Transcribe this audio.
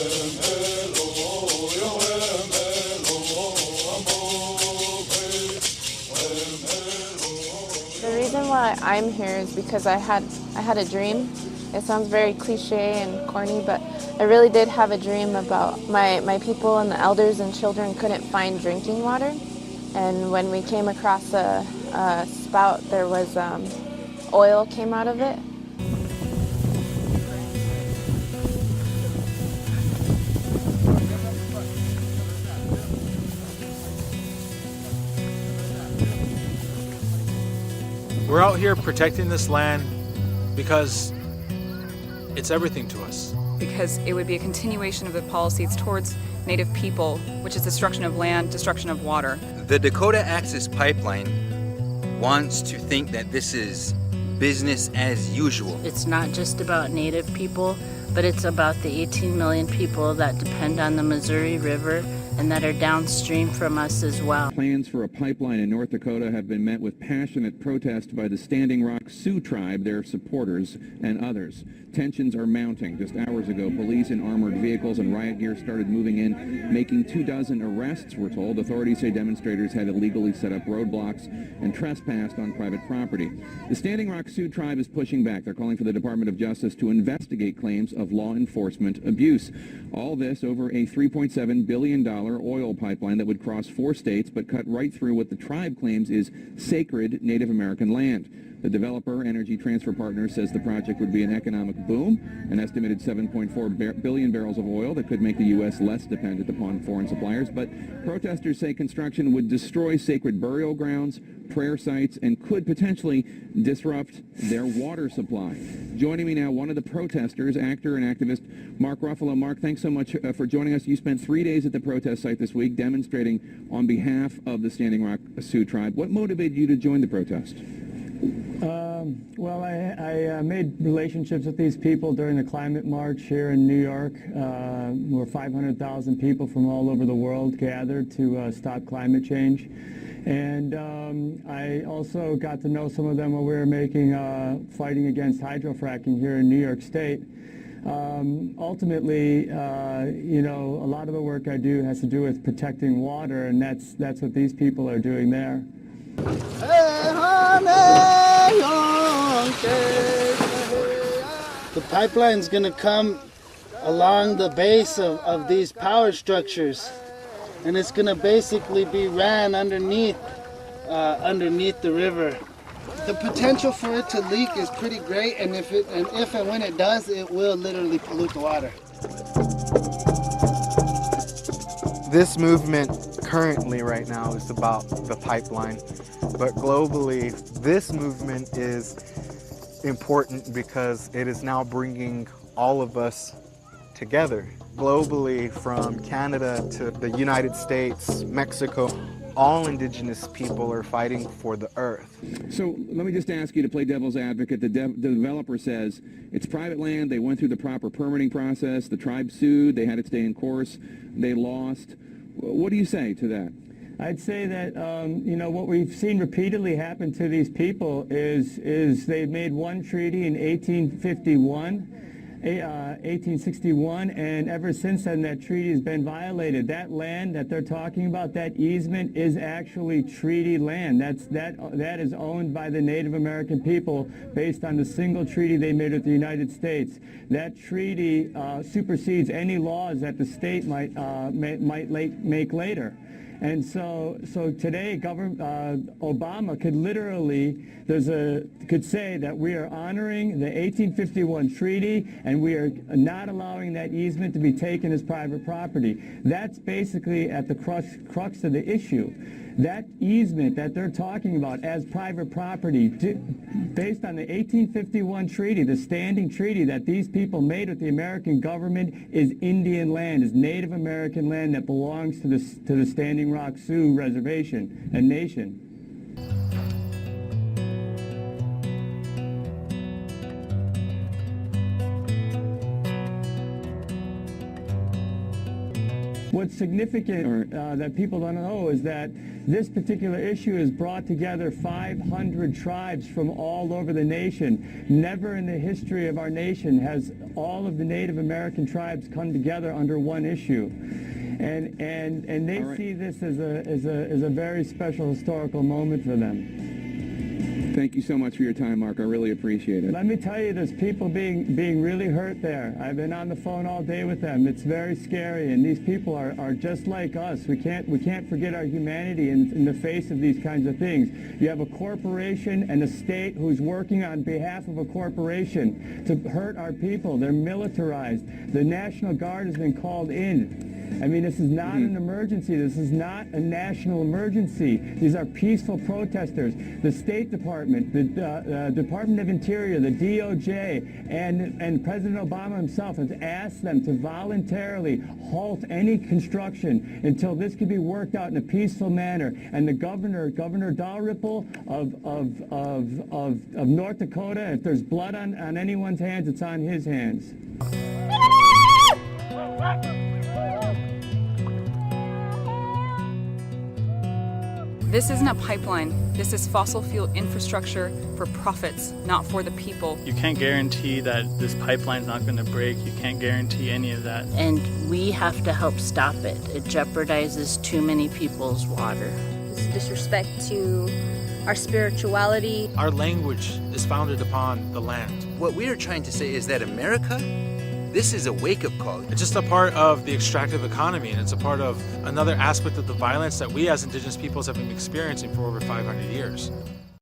The reason why I'm here is because I had a dream. It sounds very cliche and corny, but I really did have a dream about my people and the elders and children couldn't find drinking water. And when we came across a spout, there was oil came out of it. We're out here protecting this land because it's everything to us. Because it would be a continuation of the policies towards Native people, which is destruction of land, destruction of water. The Dakota Access Pipeline wants to think that this is business as usual. It's not just about Native people, but it's about the 18 million people that depend on the Missouri River and that are downstream from us as well. Plans for a pipeline in North Dakota have been met with passionate protest by the Standing Rock Sioux tribe, their supporters, and others. Tensions are mounting. Just hours ago, police in armored vehicles and riot gear started moving in, making 24 arrests, we're told. Authorities say demonstrators had illegally set up roadblocks and trespassed on private property. The Standing Rock Sioux tribe is pushing back. They're calling for the Department of Justice to investigate claims of law enforcement abuse. All this over a $3.7 billion oil pipeline that would cross 4 states but cut right through what the tribe claims is sacred Native American land. The developer, Energy Transfer Partners, says the project would be an economic boom, an estimated 7.4 billion barrels of oil that could make the U.S. less dependent upon foreign suppliers. But protesters say construction would destroy sacred burial grounds, prayer sites, and could potentially disrupt their water supply. Joining me now, one of the protesters, actor and activist Mark Ruffalo. Mark, thanks so much for joining us. You spent 3 days at the protest site this week demonstrating on behalf of the Standing Rock Sioux tribe. What motivated you to join the protest? Well, I made relationships with these people during the climate march here in New York, where 500,000 people from all over the world gathered to stop climate change. And I also got to know some of them while we were fighting against hydrofracking here in New York State. Ultimately, you know, a lot of the work I do has to do with protecting water, and that's what these people are doing there. The pipeline's going to come along the base of these power structures, and it's going to basically be ran underneath the river. The potential for it to leak is pretty great, and if and when it does, it will literally pollute the water. This movement currently right now is about the pipeline, but globally this movement is important because it is now bringing all of us together. Globally, from Canada to the United States, Mexico, all indigenous people are fighting for the earth. So let me just ask you to play devil's advocate. The developer says it's private land. They went through the proper permitting process. The tribe sued. They had it stay in course. They lost. What do you say to that? I'd say that, you know, what we've seen repeatedly happen to these people is they made one treaty in 1861, and ever since then that treaty has been violated. That land that they're talking about, that easement, is actually treaty land. That is owned by the Native American people based on the single treaty they made with the United States. That treaty supersedes any laws that the state might make later. And so today, Obama could literally, could say that we are honoring the 1851 treaty and we are not allowing that easement to be taken as private property. That's basically at the crux of the issue. That easement that they're talking about as private property, based on the 1851 treaty, the standing treaty that these people made with the American government, is Indian land, is Native American land that belongs to the Standing Rock Sioux Reservation and Nation. What's significant that people don't know is that This particular issue has brought together 500 tribes from all over the nation. Never in the history of our nation has all of the Native American tribes come together under one issue. And they see this as a very special historical moment for them. Thank you so much for your time, Mark. I really appreciate it. Let me tell you, there's people being really hurt there. I've been on the phone all day with them. It's very scary, and these people are just like us. We can't forget our humanity in the face of these kinds of things. You have a corporation and a state who's working on behalf of a corporation to hurt our people. They're militarized. The National Guard has been called in. I mean, this is not an emergency. This is not a national emergency. These are peaceful protesters. The State Department, the Department of Interior, the DOJ, and President Obama himself has asked them to voluntarily halt any construction until this can be worked out in a peaceful manner. And the Governor Dalrymple of North Dakota, if there's blood on anyone's hands, it's on his hands. This isn't a pipeline. This is fossil fuel infrastructure for profits, not for the people. You can't guarantee that this pipeline's not going to break. You can't guarantee any of that. And we have to help stop it. It jeopardizes too many people's water. This disrespect to our spirituality. Our language is founded upon the land. What we are trying to say is that America, this is a wake-up call. It's just a part of the extractive economy, and it's a part of another aspect of the violence that we as indigenous peoples have been experiencing for over 500 years.